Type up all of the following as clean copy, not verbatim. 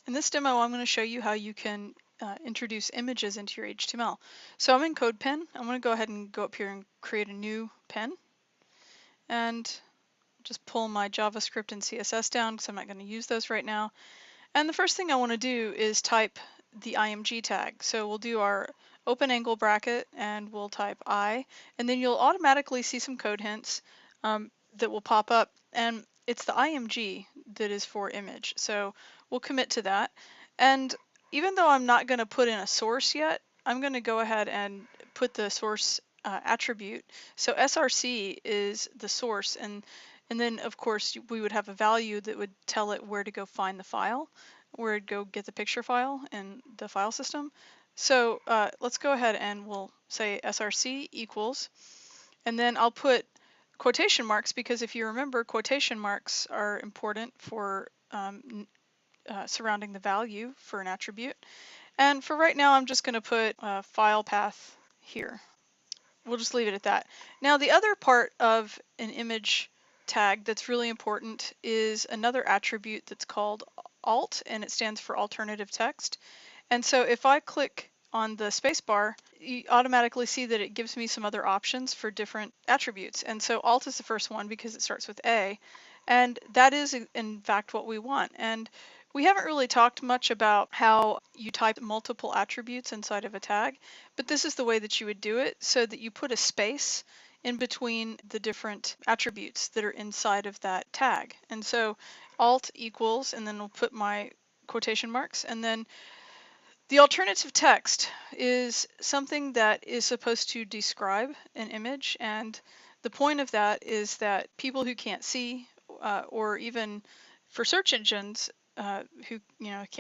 In this demo, I'm going to show you how you can introduce images into your HTML. So I'm in CodePen. I'm going to go ahead and go up here and create a new pen and just pull my JavaScript and CSS down because I'm not going to use those right now. And the first thing I want to do is type the IMG tag. So we'll do our open angle bracket and we'll type I, and then you'll automatically see some code hints that will pop up, and it's the IMG that is for image. So we'll commit to that. And even though I'm not going to put in a source yet, I'm going to go ahead and put the source attribute. So SRC is the source, and then of course we would have a value that would tell it where to go find the file, where to go get the picture file in the file system. So let's go ahead and we'll say SRC equals, and then I'll put quotation marks because if you remember, quotation marks are important for surrounding the value for an attribute. And for right now, I'm just going to put file path here. We'll just leave it at that. Now, the other part of an image tag that's really important is another attribute that's called alt, and it stands for alternative text. And so if I click on the spacebar, you automatically see that it gives me some other options for different attributes. And so alt is the first one because it starts with A, and that is in fact what we want. And we haven't really talked much about how you type multiple attributes inside of a tag, but this is the way that you would do it, so that you put a space in between the different attributes that are inside of that tag. And so alt equals, and then we'll put my quotation marks, and then the alternative text is something that is supposed to describe an image, and the point of that is that people who can't see, or even for search engines who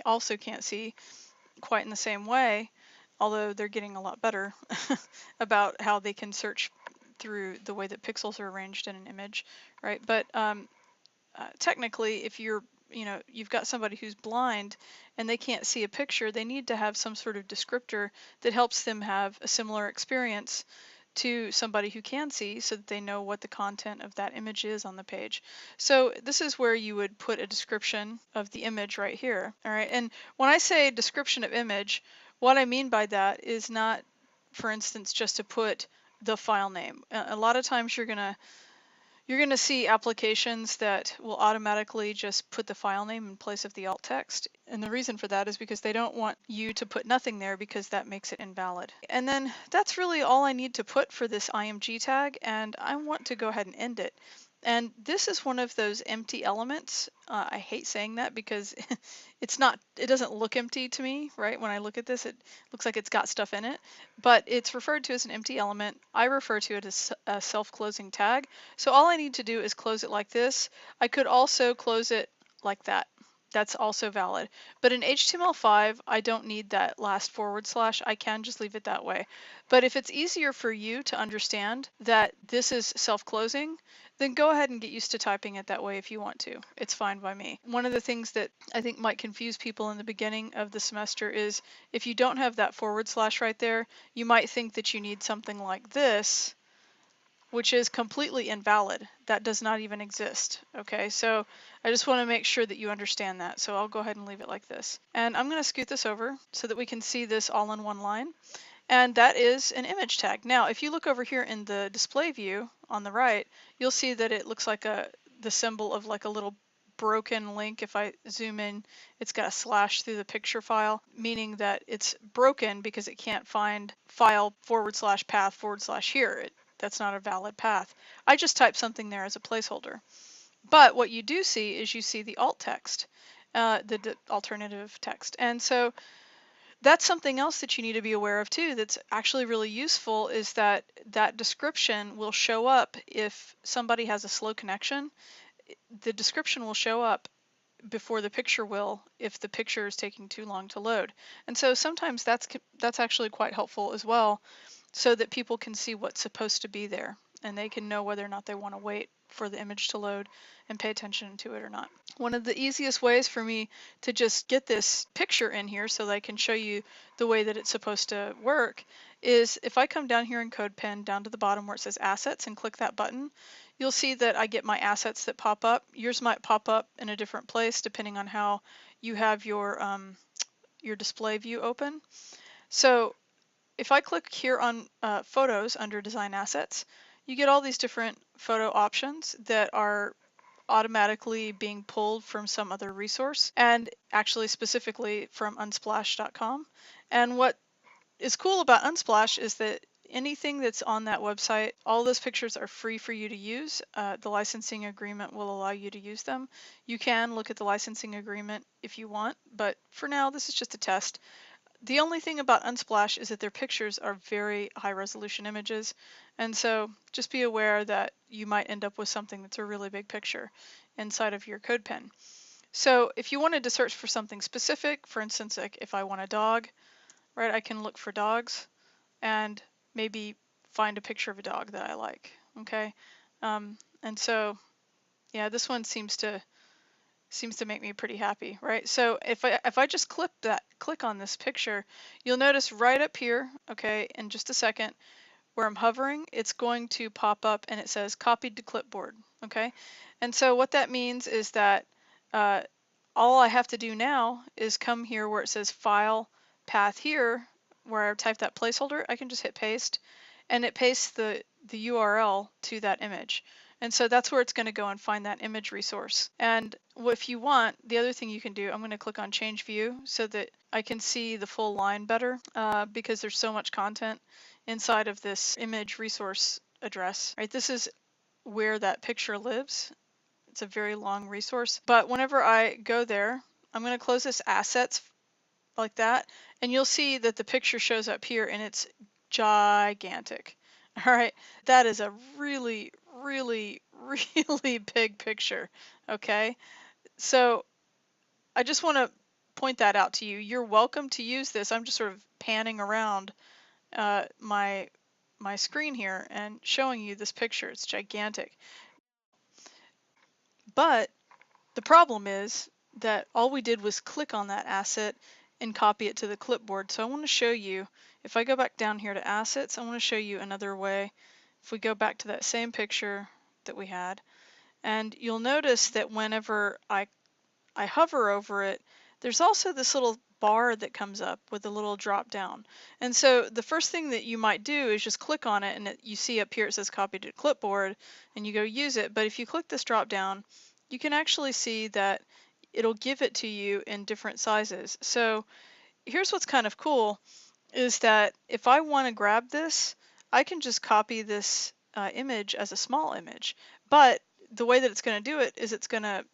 also can't see quite in the same way, although they're getting a lot better about how they can search through the way that pixels are arranged in an image, right? But technically, if you've got somebody who's blind and they can't see a picture, they need to have some sort of descriptor that helps them have a similar experience to somebody who can see, so that they know what the content of that image is on the page. So this is where you would put a description of the image right here. All right, and when I say description of image, what I mean by that is not, for instance, just to put the file name. A lot of times you're gonna see applications that will automatically just put the file name in place of the alt text. And the reason for that is because they don't want you to put nothing there, because that makes it invalid. And then that's really all I need to put for this IMG tag, and I want to go ahead and end it. And this is one of those empty elements. I hate saying that because it doesn't look empty to me, right? When I look at this, it looks like it's got stuff in it, but it's referred to as an empty element. I refer to it as a self-closing tag. So all I need to do is close it like this. I could also close it like that. That's also valid. But in HTML5, I don't need that last forward slash. I can just leave it that way. But if it's easier for you to understand that this is self-closing, then go ahead and get used to typing it that way if you want to. It's fine by me. One of the things that I think might confuse people in the beginning of the semester is if you don't have that forward slash right there, you might think that you need something like this, which is completely invalid. That does not even exist. Okay, so I just want to make sure that you understand that. So I'll go ahead and leave it like this. And I'm going to scoot this over so that we can see this all in one line. And that is an image tag. Now, if you look over here in the display view on the right, you'll see that it looks like the symbol of like a little broken link. If I zoom in, it's got a slash through the picture file, meaning that it's broken because it can't find file / path / here. That's not a valid path. I just typed something there as a placeholder. But what you do see is you see the alt text, the alternative text. And so that's something else that you need to be aware of too, that's actually really useful, is that that description will show up if somebody has a slow connection. The description will show up before the picture will if the picture is taking too long to load. And so sometimes that's actually quite helpful as well, so that people can see what's supposed to be there and they can know whether or not they want to wait for the image to load and pay attention to it or not. One of the easiest ways for me to just get this picture in here so that I can show you the way that it's supposed to work is if I come down here in CodePen down to the bottom where it says assets and click that button, you'll see that I get my assets that pop up. Yours might pop up in a different place depending on how you have your display view open. So if I click here on photos under design assets, you get all these different photo options that are automatically being pulled from some other resource, and actually specifically from unsplash.com. And what is cool about Unsplash is that anything that's on that website, all those pictures are free for you to use. The licensing agreement will allow you to use them. You can look at the licensing agreement if you want, but for now, this is just a test. The only thing about Unsplash is that their pictures are very high resolution images, and so just be aware that you might end up with something that's a really big picture inside of your CodePen. So if you wanted to search for something specific, for instance, like if I want a dog, right, I can look for dogs and maybe find a picture of a dog that I like, okay? And so, yeah, this one seems to make me pretty happy, right? So if I just click on this picture, you'll notice right up here, okay, in just a second, where I'm hovering, it's going to pop up and it says copied to clipboard, okay? And so what that means is that uh, all I have to do now is come here where it says file path here, where I type that placeholder, I can just hit paste, and it pastes the URL to that image. And so that's where it's going to go and find that image resource. And if you want, the other thing you can do, I'm going to click on change view so that I can see the full line better because there's so much content inside of this image resource address, right? This is where that picture lives. It's a very long resource, but whenever I go there, I'm going to close this assets like that, and you'll see that the picture shows up here and it's gigantic. All right, that is a really, really, really big picture. Okay, so I just want to point that out to you. You're welcome to use this. I'm just sort of panning around my screen here and showing you this picture. It's gigantic. But the problem is that all we did was click on that asset and copy it to the clipboard. So I want to show you, if I go back down here to assets, I want to show you another way. If we go back to that same picture that we had, and you'll notice that whenever I hover over it, there's also this little bar that comes up with a little drop down. And so the first thing that you might do is just click on it, and you see up here it says copy to clipboard, and you go use it. But if you click this drop down, you can actually see that it'll give it to you in different sizes. So here's what's kind of cool is that if I want to grab this, I can just copy this image as a small image. But the way that it's going to do it is it's going to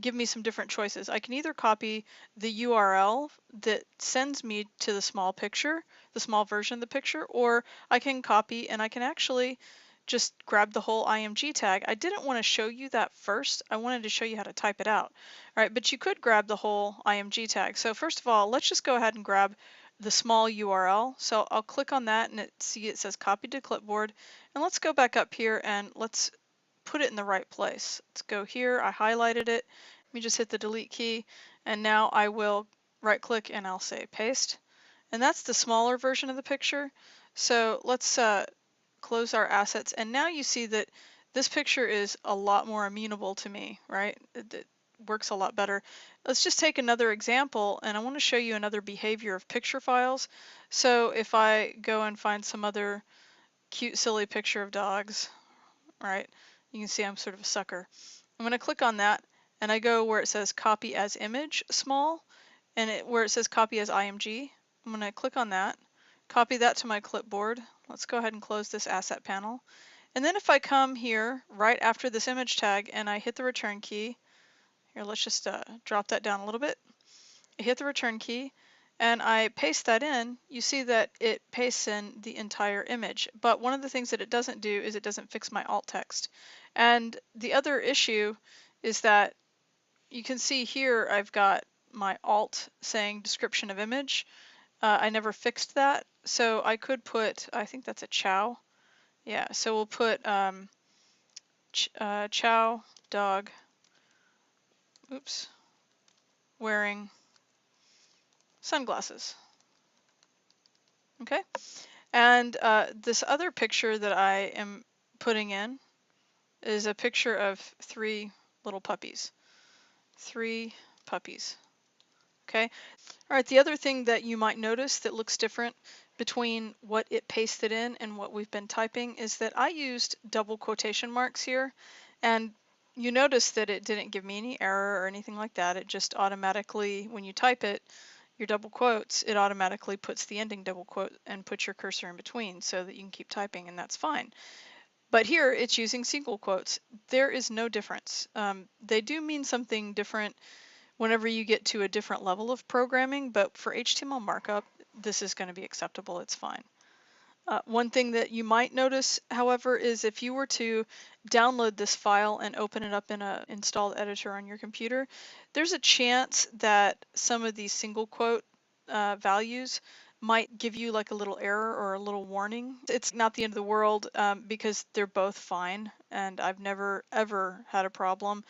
give me some different choices. I can either copy the URL that sends me to the small picture, the small version of the picture, or I can copy and I can actually just grab the whole IMG tag. I didn't want to show you that first. I wanted to show you how to type it out. All right, but you could grab the whole IMG tag. So first of all, let's just go ahead and grab the small URL. So I'll click on that and it says copy to clipboard. And let's go back up here and let's put it in the right place. Let's go here. I highlighted it. Let me just hit the delete key. And now I will right click and I'll say paste. And that's the smaller version of the picture. So let's close our assets, and now you see that this picture is a lot more amenable to me, right? It works a lot better. Let's just take another example, and I want to show you another behavior of picture files. So if I go and find some other cute, silly picture of dogs, right? You can see I'm sort of a sucker. I'm going to click on that, and I go where it says copy as image small, and where it says copy as IMG. I'm going to click on that, copy that to my clipboard. Let's go ahead and close this asset panel. And then if I come here right after this image tag and I hit the return key, here let's just drop that down a little bit. I hit the return key and I paste that in, you see that it pastes in the entire image. But one of the things that it doesn't do is it doesn't fix my alt text. And the other issue is that you can see here I've got my alt saying description of image. I never fixed that, so I could put, I think that's a chow. Yeah, so we'll put chow dog, oops, wearing sunglasses. Okay, and this other picture that I am putting in, is a picture of 3 little puppies. 3 puppies. Okay. All right, the other thing that you might notice that looks different between what it pasted in and what we've been typing is that I used double quotation marks here, and you notice that it didn't give me any error or anything like that. It just automatically, when you type it, your double quotes, it automatically puts the ending double quote and puts your cursor in between so that you can keep typing, and that's fine. But here it's using single quotes. There is no difference. They do mean something different whenever you get to a different level of programming, but for HTML markup, this is going to be acceptable. It's fine. One thing that you might notice, however, is if you were to download this file and open it up in an installed editor on your computer, there's a chance that some of these single quote values might give you like a little error or a little warning. It's not the end of the world because they're both fine, and I've never ever had a problem.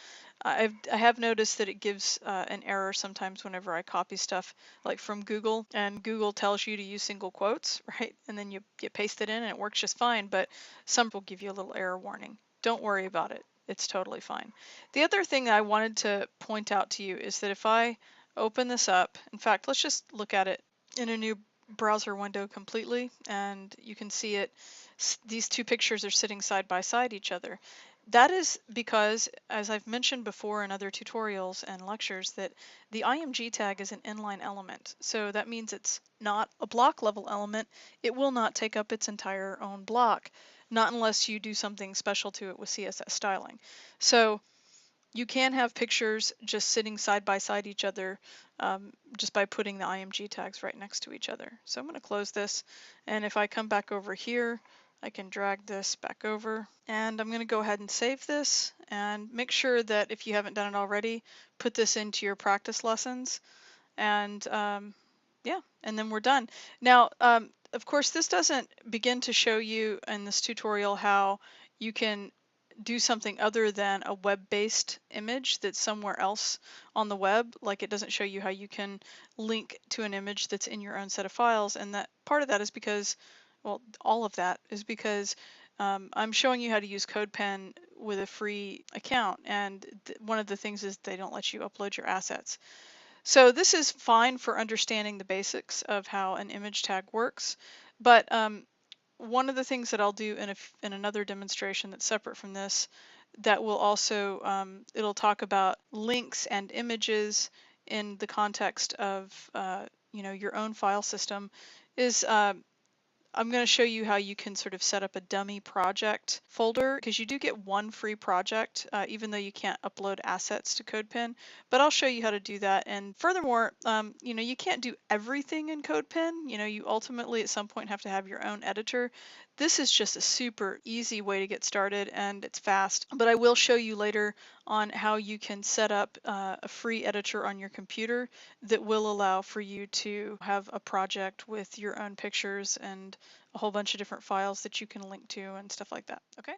I have noticed that it gives an error sometimes whenever I copy stuff like from Google, and Google tells you to use single quotes, right? And then you paste it in and it works just fine, but some will give you a little error warning. Don't worry about it. It's totally fine. The other thing I wanted to point out to you is that if I open this up, in fact, let's just look at it in a new browser window completely, and you can see it. These two pictures are sitting side by side each other. That is because, as I've mentioned before in other tutorials and lectures, that the IMG tag is an inline element. So that means it's not a block level element. It will not take up its entire own block, not unless you do something special to it with CSS styling. So you can have pictures just sitting side by side each other just by putting the IMG tags right next to each other. So I'm going to close this, and if I come back over here, I can drag this back over, and I'm going to go ahead and save this, and make sure that if you haven't done it already, put this into your practice lessons, and yeah, and then we're done. Now, of course, this doesn't begin to show you in this tutorial how you can do something other than a web-based image that's somewhere else on the web. Like, it doesn't show you how you can link to an image that's in your own set of files, and that part of that is because, well, all of that is because I'm showing you how to use CodePen with a free account, and one of the things is they don't let you upload your assets. So this is fine for understanding the basics of how an image tag works, but one of the things that I'll do in another demonstration that's separate from this, that will also, it'll talk about links and images in the context of your own file system, is I'm going to show you how you can sort of set up a dummy project folder, because you do get one free project, even though you can't upload assets to CodePen. But I'll show you how to do that. And furthermore, you can't do everything in CodePen. You ultimately at some point have to have your own editor. This is just a super easy way to get started, and it's fast. But I will show you later on how you can set up a free editor on your computer that will allow for you to have a project with your own pictures and a whole bunch of different files that you can link to and stuff like that. Okay.